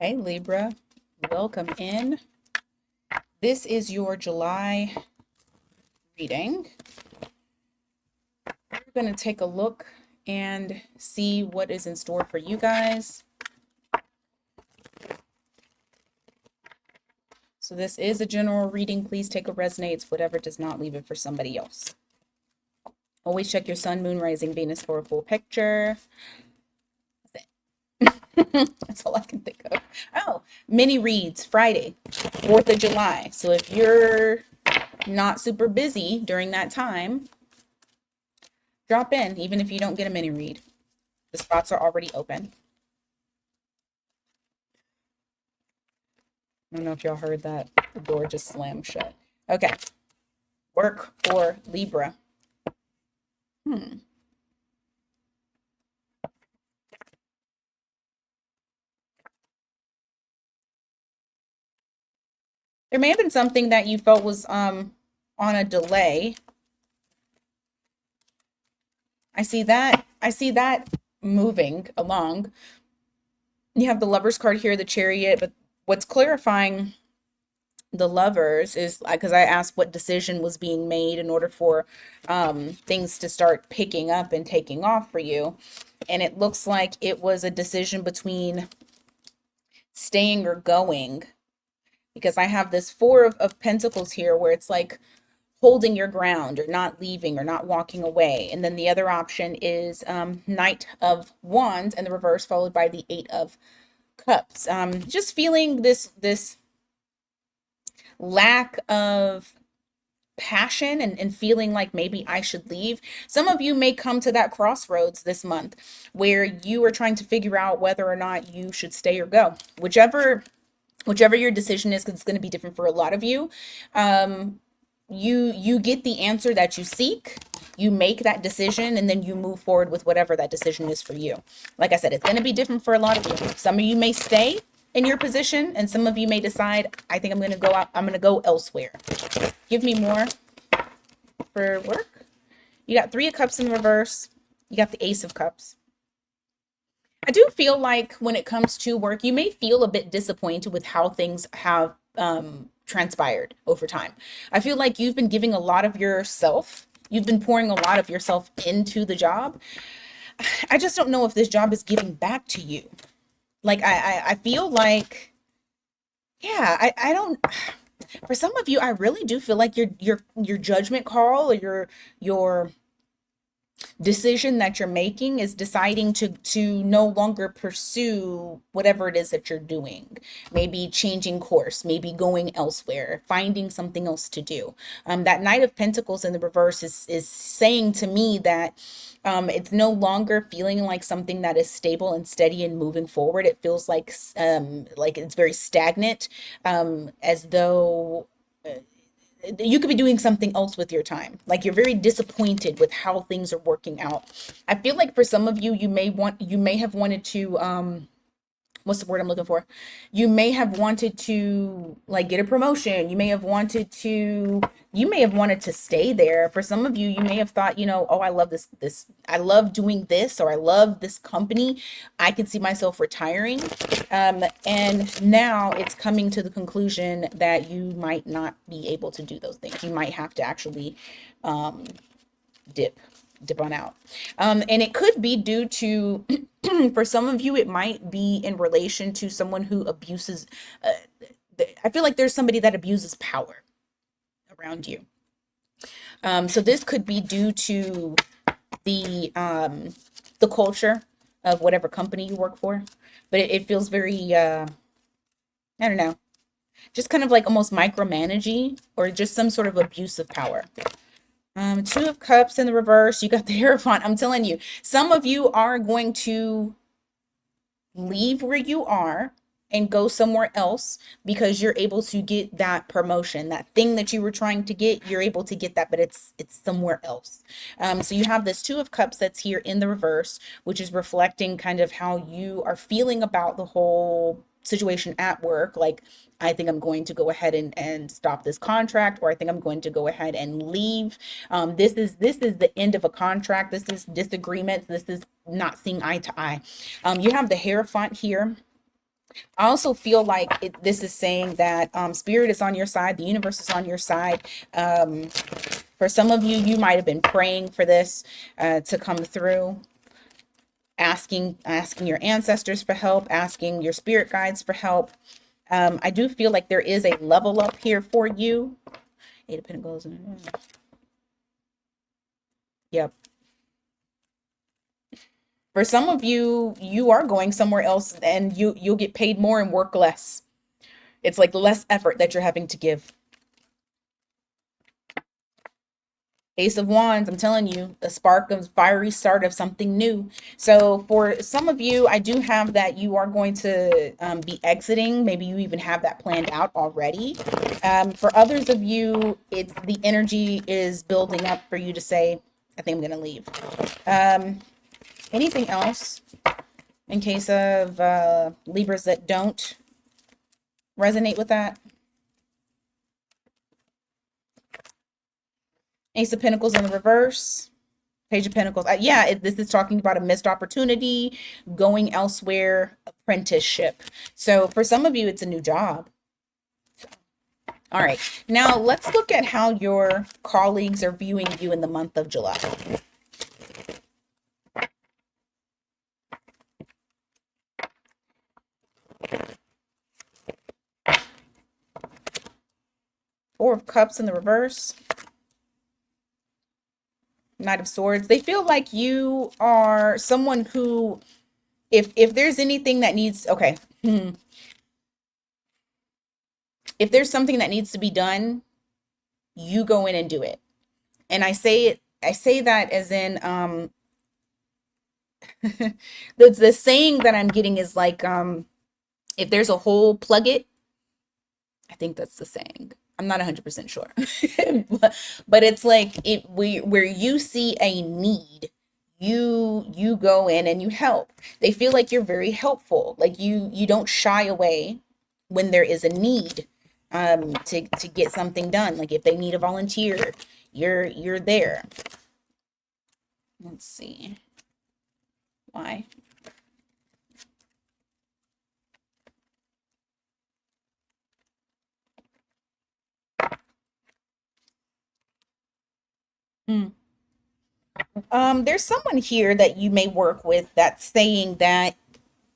Hey Libra, welcome in. This is your July reading. We're going to take a look and see what is in store for you guys. So this is a general reading. Please take what resonates, whatever does not, leave it for somebody else. Always check your sun, moon, rising, Venus for a full picture. That's all I can think of. Oh, mini reads Friday, 4th of July. So if you're not super busy during that time, drop in, even if you don't get a mini read. The spots are already open. I don't know if y'all heard that. The door just slammed shut. Okay. Work for Libra. There may have been something that you felt was on a delay. I see that. I see that moving along. You have the Lovers card here, the Chariot, but what's clarifying the Lovers is because I asked what decision was being made in order for things to start picking up and taking off for you. And it looks like it was a decision between staying or going, because I have this Four of Pentacles here where it's like holding your ground or not leaving or not walking away. And then the other option is Knight of Wands and the reverse, followed by the Eight of Cups. Just feeling this lack of passion and feeling like maybe I should leave. Some of you may come to that crossroads this month where you are trying to figure out whether or not you should stay or go. Whichever your decision is, because it's going to be different for a lot of you. You get the answer that you seek, you make that decision, and then you move forward with whatever that decision is for you. Like I said, it's going to be different for a lot of you. Some of you may stay in your position, and some of you may decide, I think I'm going to go out, I'm going to go elsewhere. Give me more for work. You got Three of Cups in reverse. You got the Ace of Cups. I do feel like when it comes to work, you may feel a bit disappointed with how things have transpired over time. I feel like you've been giving a lot of yourself. You've been pouring a lot of yourself into the job. I just don't know if this job is giving back to you. Like I feel like, yeah, I don't. For some of you, I really do feel like your judgment call or your decision that you're making is deciding to no longer pursue whatever it is that you're doing. Maybe changing course, maybe going elsewhere, finding something else to do. That Knight of Pentacles in the reverse is saying to me that it's no longer feeling like something that is stable and steady and moving forward. It feels like it's very stagnant, as though you could be doing something else with your time. Like you're very disappointed with how things are working out. I feel like for some of you, you may have wanted to what's the word I'm looking for? You may have wanted to like get a promotion. You may have wanted to stay there. For some of you, you may have thought, oh, I love this, I love doing this, or I love this company. I can see myself retiring. And now it's coming to the conclusion that you might not be able to do those things. You might have to actually dip on out. And it could be due to, for some of you, it might be in relation to someone who abuses. I feel like there's somebody that abuses power around you. So this could be due to the culture of whatever company you work for, but it feels very, I don't know, just kind of like almost micromanaging or just some sort of abuse of power. Two of Cups in the reverse. You got the Hierophant. I'm telling you, some of you are going to leave where you are and go somewhere else because you're able to get that promotion, that thing that you were trying to get. You're able to get that, but it's somewhere else. So you have this Two of Cups that's here in the reverse, which is reflecting kind of how you are feeling about the whole situation at work. Like, I think I'm going to go ahead and stop this contract, or I think I'm going to go ahead and leave. This is the end of a contract. This is disagreements. This is not seeing eye to eye. You have the Hierophant here. I also feel like this is saying that spirit is on your side, the universe is on your side. For some of you, you might have been praying for this to come through, asking your ancestors for help, asking your spirit guides for help. I do feel like there is a level up here for you. Eight of Pentacles. Yep. For some of you, you are going somewhere else and you'll get paid more and work less. It's like less effort that you're having to give. Ace of Wands, I'm telling you, the spark of fiery start of something new. So for some of you, I do have that you are going to be exiting. Maybe you even have that planned out already. For others of you, it's the energy is building up for you to say, I think I'm going to leave. Anything else in case of Libras that don't resonate with that? Ace of Pentacles in the reverse. Page of Pentacles. Yeah, this is talking about a missed opportunity, going elsewhere, apprenticeship. So for some of you, it's a new job. All right. Now let's look at how your colleagues are viewing you in the month of July. Four of Cups in the reverse. Knight of Swords. They feel like you are someone who, if there's anything that needs, okay. If there's something that needs to be done, you go in and do it. And I say that as in the saying that I'm getting is like if there's a hole, plug it. I think that's the saying. I'm not 100% sure. but it's like where you see a need, you go in and you help. They feel like you're very helpful. Like you don't shy away when there is a need to get something done. Like if they need a volunteer, you're there. Let's see. Why? There's someone here that you may work with that's saying that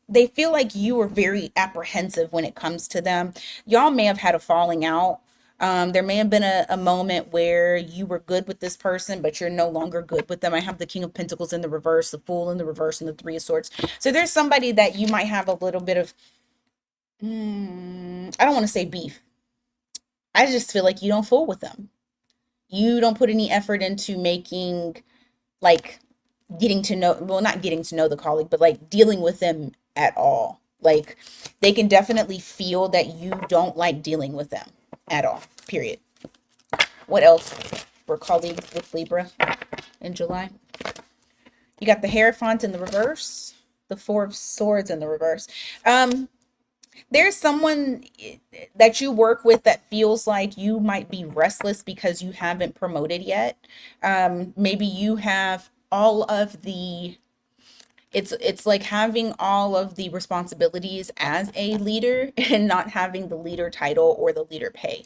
they feel like you are very apprehensive when it comes to them. Y'all may have had a falling out. There may have been a moment where you were good with this person, but you're no longer good with them. I have the King of Pentacles in the reverse, the Fool in the reverse, and the Three of Swords. So there's somebody that you might have a little bit of, I don't want to say beef. I just feel like you don't fool with them. You don't put any effort into making, like, getting to know, well, not getting to know the colleague, but like dealing with them at all. Like they can definitely feel that you don't like dealing with them at all, period. What else for colleagues with Libra in July? You got the Hierophant in the reverse, the Four of Swords in the reverse. There's someone that you work with that feels like you might be restless because you haven't promoted yet. Maybe you have all of the, it's like having all of the responsibilities as a leader and not having the leader title or the leader pay.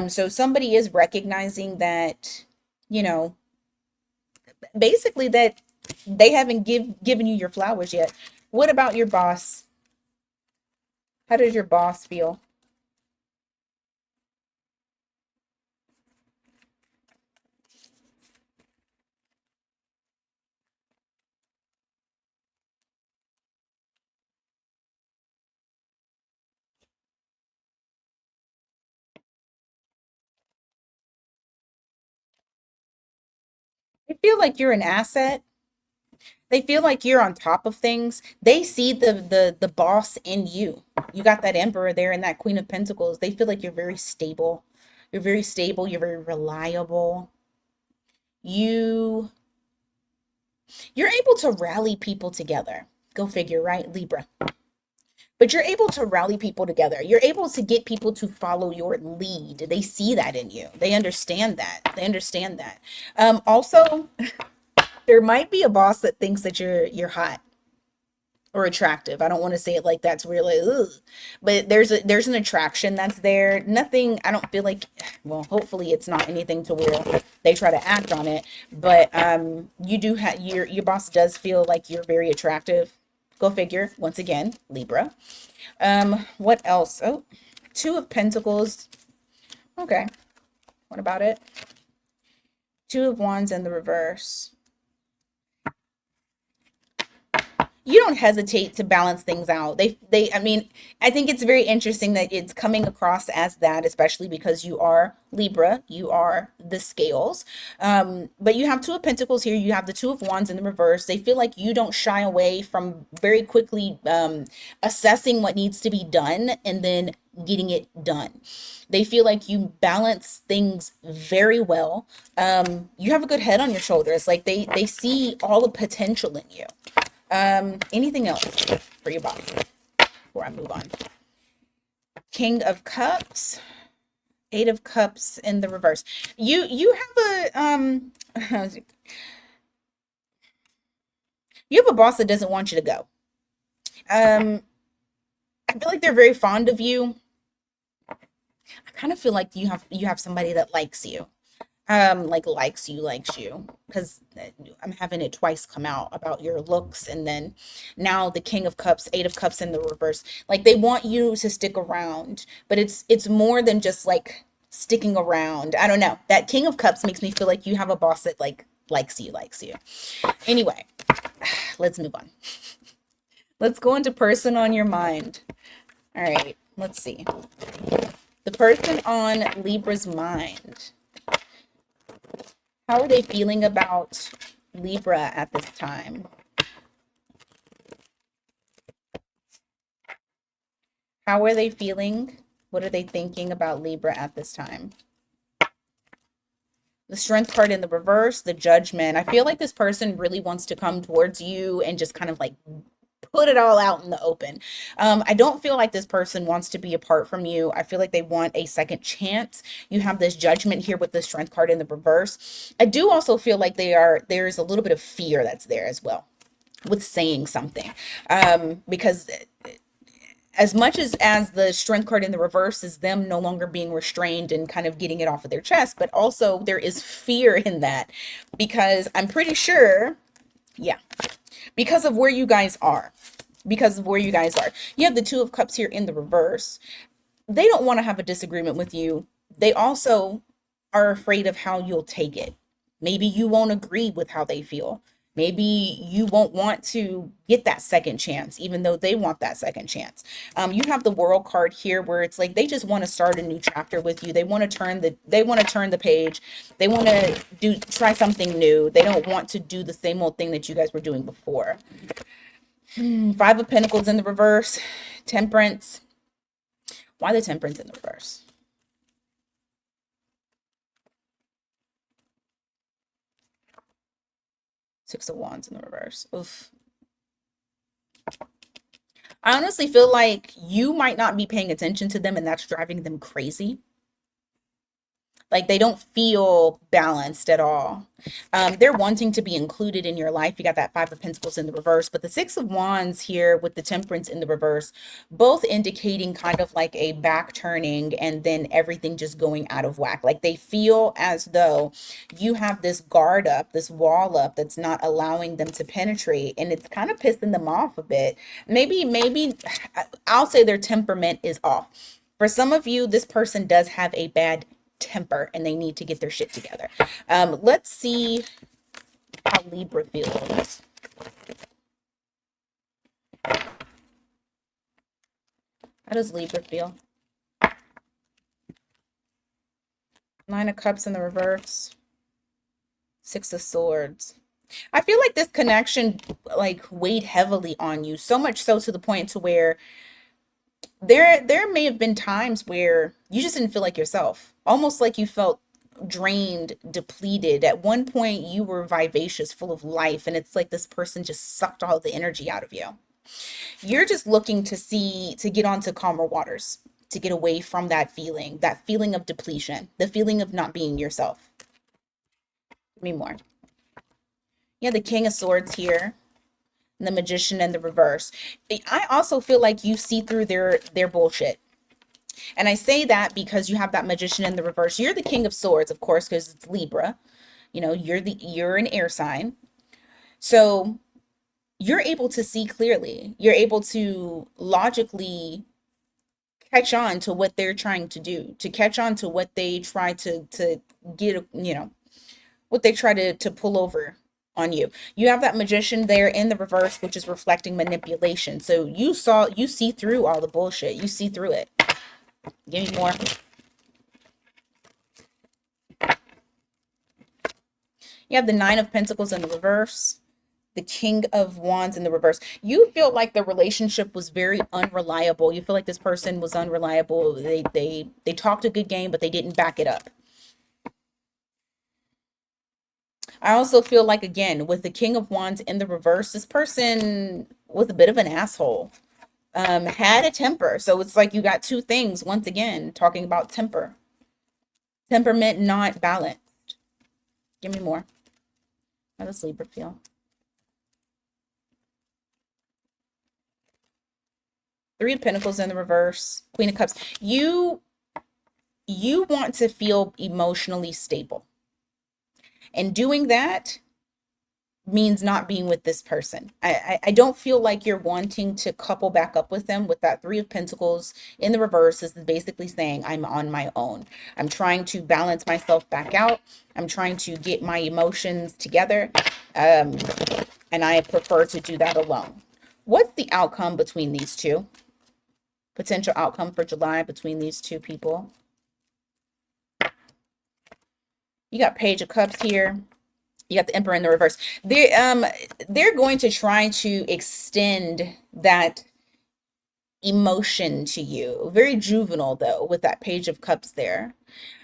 So somebody is recognizing that, you know, basically that they haven't given you your flowers yet. What about your boss? How does your boss feel? They feel like you're an asset. They feel like you're on top of things. They see the boss in you. You got that Emperor there and that Queen of Pentacles. They feel like you're very stable. You're very stable. You're very reliable. You you're able to rally people together. Go figure, right, Libra? But you're able to rally people together. You're able to get people to follow your lead. They see that in you. They understand that. They understand that. Also, there might be a boss that thinks that you're hot. or attractive. I don't want to say it like that to where you're like, ugh. But there's an attraction that's there. Nothing, I don't feel like, well, hopefully it's not anything to where they try to act on it. But you do have your boss does feel like you're very attractive. Go figure. Once again, Libra. What else? Oh, Two of Pentacles. Okay. What about it? Two of Wands in the reverse. You don't hesitate to balance things out. I mean, I think it's very interesting that it's coming across as that, especially because you are Libra, you are the scales. But you have Two of Pentacles here, you have the Two of Wands in the reverse. They feel like you don't shy away from very quickly assessing what needs to be done and then getting it done. They feel like you balance things very well. You have a good head on your shoulders. Like they see all the potential in you. Anything else for your body before I move on? King of Cups, Eight of Cups in the reverse. You have you have a boss that doesn't want you to go. I feel like they're very fond of you. I kind of feel like you have somebody that likes you. Like likes you, because I'm having it twice come out about your looks, and then now the King of Cups, Eight of Cups in the reverse. Like they want you to stick around, but it's more than just like sticking around. I don't know. That King of Cups makes me feel like you have a boss that like likes you. Anyway, let's move on. Let's go into person on your mind. All right, let's see. The person on Libra's mind. How are they feeling about Libra at this time? How are they feeling? What are they thinking about Libra at this time? The Strength card in the reverse, the Judgment. I feel like this person really wants to come towards you and just kind of like put it all out in the open. I don't feel like this person wants to be apart from you. I feel like they want a second chance. You have this Judgment here with the Strength card in the reverse. I do also feel like there's a little bit of fear that's there as well with saying something, because as much as the Strength card in the reverse is them no longer being restrained and kind of getting it off of their chest, but also there is fear in that, because I'm pretty sure, yeah, because of where you guys are. Because of where you guys are. You have the Two of Cups here in the reverse. They don't want to have a disagreement with you. They also are afraid of how you'll take it. Maybe you won't agree with how they feel. Maybe you won't want to get that second chance, even though they want that second chance. You have the World card here, where it's like they just want to start a new chapter with you. They want to turn the page. They want to try something new. They don't want to do the same old thing that you guys were doing before. Five of Pentacles in the reverse, Temperance. Why the Temperance in the reverse? Six of Wands in the reverse. Oof. I honestly feel like you might not be paying attention to them, and that's driving them crazy. Like they don't feel balanced at all. They're wanting to be included in your life. You got that Five of Pentacles in the reverse, but the Six of Wands here with the Temperance in the reverse, both indicating kind of like a back turning and then everything just going out of whack. Like they feel as though you have this guard up, this wall up that's not allowing them to penetrate, and it's kind of pissing them off a bit. Maybe I'll say their temperament is off. For some of you, this person does have a bad temper and they need to get their shit together. Let's see how Libra feels. How does Libra feel? Nine of Cups in the reverse. Six of Swords. I feel like this connection like weighed heavily on you, so much so to the point to where there may have been times where you just didn't feel like yourself, almost like you felt drained, depleted. At one point you were vivacious, full of life, and it's like this person just sucked all the energy out of you. You're just looking to get onto calmer waters, to get away from that feeling of depletion, the feeling of not being yourself. Give me more. Yeah, the King of Swords here. and the Magician in the reverse. I also feel like you see through their bullshit. And I say that because you have that Magician in the reverse. You're the King of Swords, of course, because it's Libra. You know, you're an air sign. So you're able to see clearly. You're able to logically catch on to what they're trying to do, to catch on to what they try to get, you know, what they try to pull over on you. You have that Magician there in the reverse, which is reflecting manipulation. So you see through all the bullshit. You see through it. Give me more. You have the Nine of Pentacles in the reverse, the King of Wands in the reverse. You feel like the relationship was very unreliable. You feel like this person was unreliable. They talked a good game, but they didn't back it up. I also feel like, again, with the King of Wands in the reverse, this person was a bit of an asshole. Had a temper. So it's like you got two things, once again, talking about temper. Temperament not balanced. Give me more. How does Libra feel? Three of Pentacles in the reverse, Queen of Cups. You want to feel emotionally stable. And doing that means not being with this person. I don't feel like you're wanting to couple back up with them. With that Three of Pentacles in the reverse is basically saying I'm on my own. I'm trying to balance myself back out. I'm trying to get my emotions together. And I prefer to do that alone. What's the outcome between these two? Potential outcome for July between these two people. You got Page of Cups here. You got the Emperor in the reverse. They're going to try to extend that emotion to you. Very juvenile though, with that Page of Cups there.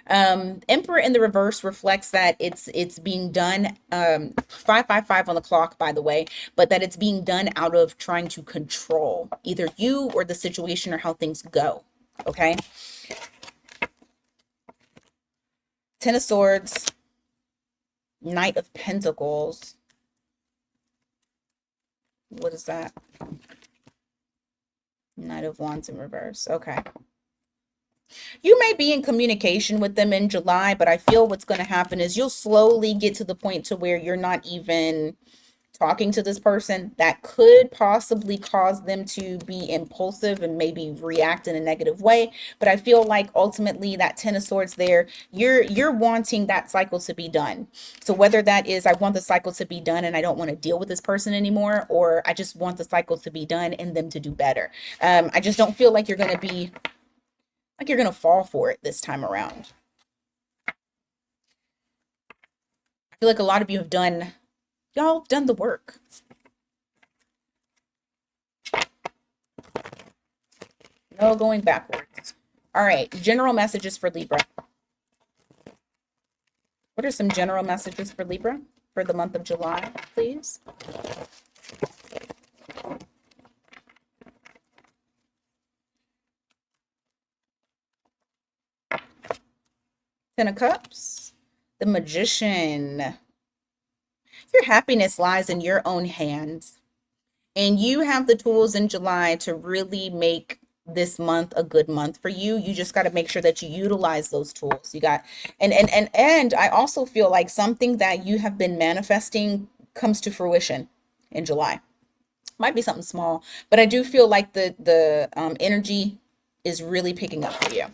Emperor in the reverse reflects that it's being done 555 on the clock, by the way, but that it's being done out of trying to control either you or the situation or how things go. Okay. Ten of Swords, Knight of Pentacles. What is that? Knight of Wands in reverse. Okay. You may be in communication with them in July, but I feel what's going to happen is you'll slowly get to the point to where you're not even talking to this person. That could possibly cause them to be impulsive and maybe react in a negative way. But I feel like ultimately that Ten of Swords there, you're wanting that cycle to be done. So whether that is I want the cycle to be done and I don't want to deal with this person anymore, or I just want the cycle to be done and them to do better. I just don't feel like you're going to be like you're going to fall for it this time around. I feel like a lot of you have done, y'all have done the work. No going backwards. All right, general messages for Libra. What are some general messages for Libra for the month of July, please? Ten of Cups, the Magician. Your happiness lies in your own hands, and you have the tools in July to really make this month a good month for you. You just got to make sure that you utilize those tools. You got, and I also feel like something that you have been manifesting comes to fruition in July. Might be something small, but I do feel like the energy is really picking up for you.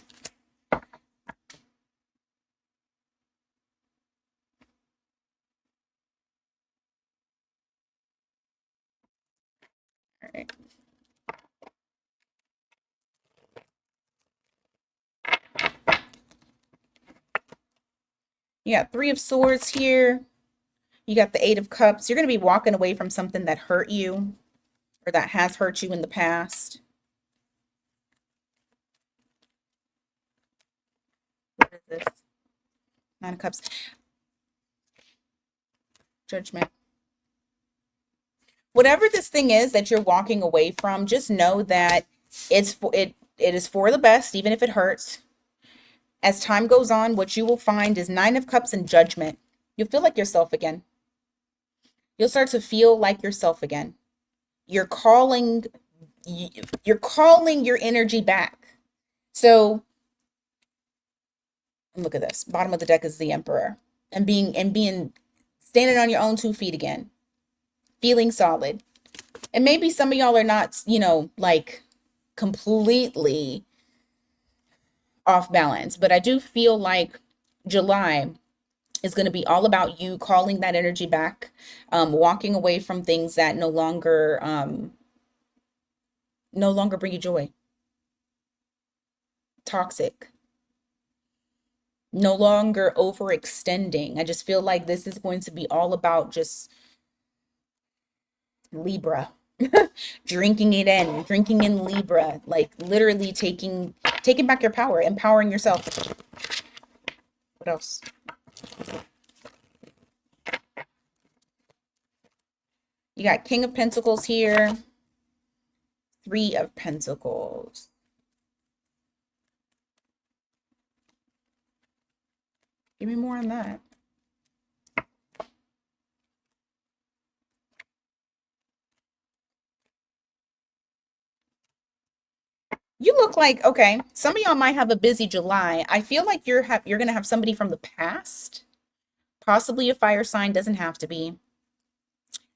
All right. You got Three of Swords here. You got the Eight of Cups. You're going to be walking away from something that hurt you or that has hurt you in the past. What is this? Nine of Cups. Judgment. Whatever this thing is that you're walking away from, just know that it is for the best, even if it hurts. As time goes on, what you will find is Nine of Cups and Judgment. You'll feel like yourself again. You'll start to feel like yourself again. You're calling your energy back. So look at this. Bottom of the deck is the Emperor. And being standing on your own 2 feet again, feeling solid. And maybe some of y'all are not, like completely off balance, but I do feel like July is going to be all about you calling that energy back, walking away from things that no longer bring you joy, toxic, no longer overextending. I just feel like this is going to be all about just Libra, drinking in Libra, like literally taking back your power, empowering yourself. What else? You got King of Pentacles here, Three of Pentacles. Give me more on that. You look like, okay, some of y'all might have a busy July. I feel like you're going to have somebody from the past, possibly a fire sign, doesn't have to be,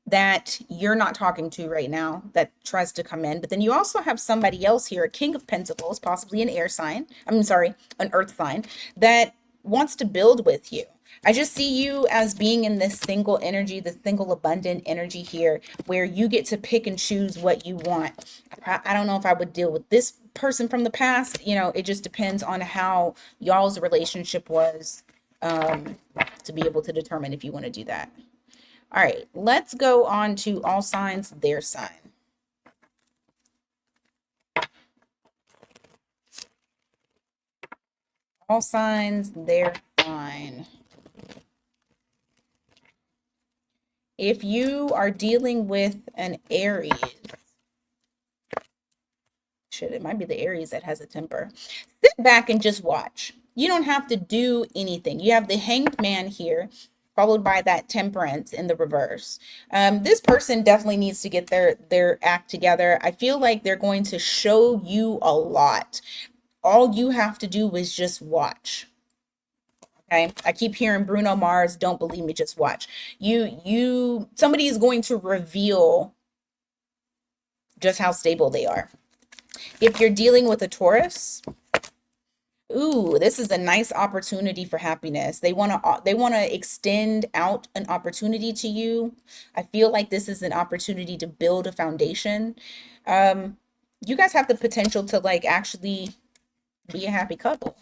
that you're not talking to right now that tries to come in. But then you also have somebody else here, a King of Pentacles, possibly an air sign. I'm sorry, an earth sign that wants to build with you. I just see you as being in this single energy, this single abundant energy here, where you get to pick and choose what you want. I don't know if I would deal with this person from the past. It just depends on how y'all's relationship was, to be able to determine if you want to do that. All right, let's go on to all signs, their sign. All signs, their sign. If you are dealing with an Aries, it might be the Aries that has a temper. Sit back and just watch. You don't have to do anything. You have the Hanged Man here, followed by that Temperance in the reverse. This person definitely needs to get their act together. I feel like they're going to show you a lot. All you have to do is just watch. Okay, I keep hearing Bruno Mars, don't believe me, just watch. Somebody is going to reveal just how stable they are. If you're dealing with a Taurus, ooh, this is a nice opportunity for happiness. They want to extend out an opportunity to you. I feel like this is an opportunity to build a foundation. You guys have the potential to like actually be a happy couple.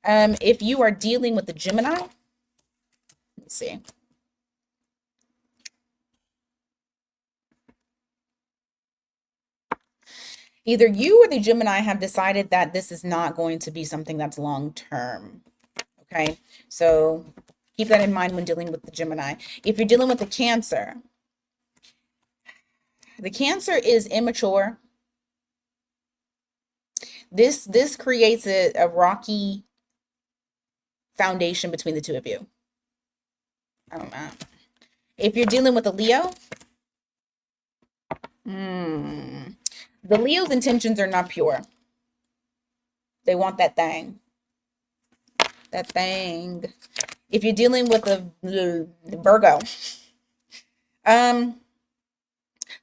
If you are dealing with the Gemini, let's see. Either you or the Gemini have decided that this is not going to be something that's long term. Okay, so keep that in mind when dealing with the Gemini. If you're dealing with the Cancer is immature. This creates a rocky foundation between the two of you. I don't know. If you're dealing with a Leo, the Leo's intentions are not pure. They want that thing. That thing. If you're dealing with the Virgo,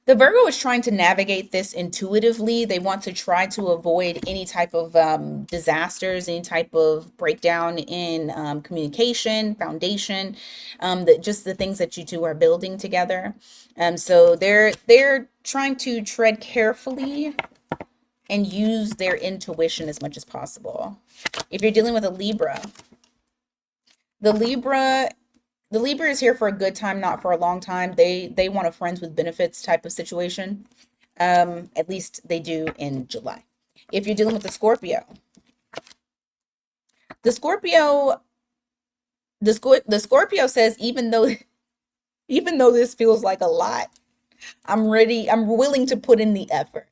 the Virgo is trying to navigate this intuitively. They want to try to avoid any type of disasters, any type of breakdown in communication, foundation, just the things that you two are building together. So they're trying to tread carefully and use their intuition as much as possible. If you're dealing with a Libra, the Libra is here for a good time, not for a long time. They want a friends with benefits type of situation. At least they do in July. If you're dealing with the Scorpio, the Scorpio, the Scorpio says, even though this feels like a lot, I'm willing to put in the effort.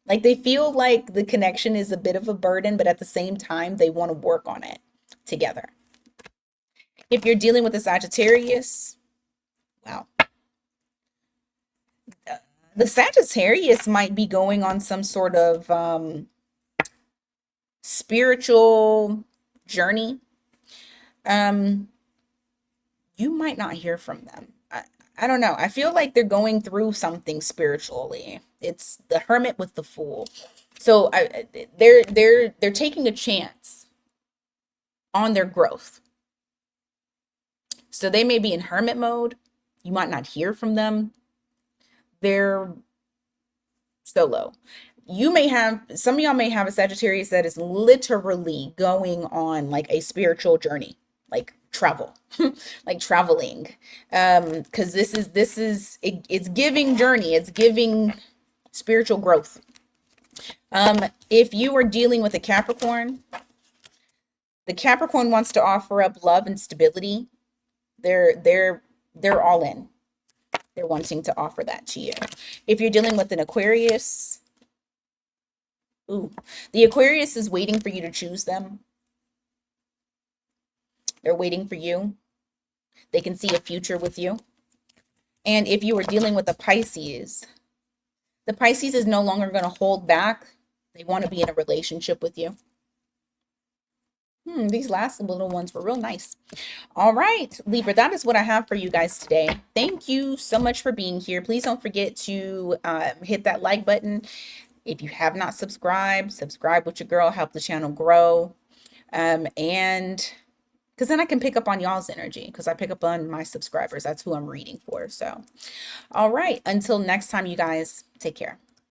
Like they feel like the connection is a bit of a burden, but at the same time, they want to work on it together. If you're dealing with a Sagittarius, wow. The Sagittarius might be going on some sort of spiritual journey. Um, you might not hear from them. I don't know. I feel like they're going through something spiritually. It's the Hermit with the Fool. So they're taking a chance on their growth. So they may be in hermit mode. You might not hear from them. They're solo. You may have, some of y'all may have a Sagittarius that is literally going on like a spiritual journey, like travel, like traveling. Because it's giving journey, it's giving spiritual growth. If you are dealing with a Capricorn, the Capricorn wants to offer up love and stability. They're all in. They're wanting to offer that to you. If you're dealing with an Aquarius, ooh, the Aquarius is waiting for you to choose them. They're waiting for you. They can see a future with you. And if you were dealing with a Pisces, the Pisces is no longer going to hold back. They want to be in a relationship with you. These last little ones were real nice. All right, Libra, that is what I have for you guys today. Thank you so much for being here. Please don't forget to hit that like button. If you have not subscribed, subscribe with your girl, help the channel grow. And because then I can pick up on y'all's energy, because I pick up on my subscribers. That's who I'm reading for. So, all right, until next time, you guys, take care.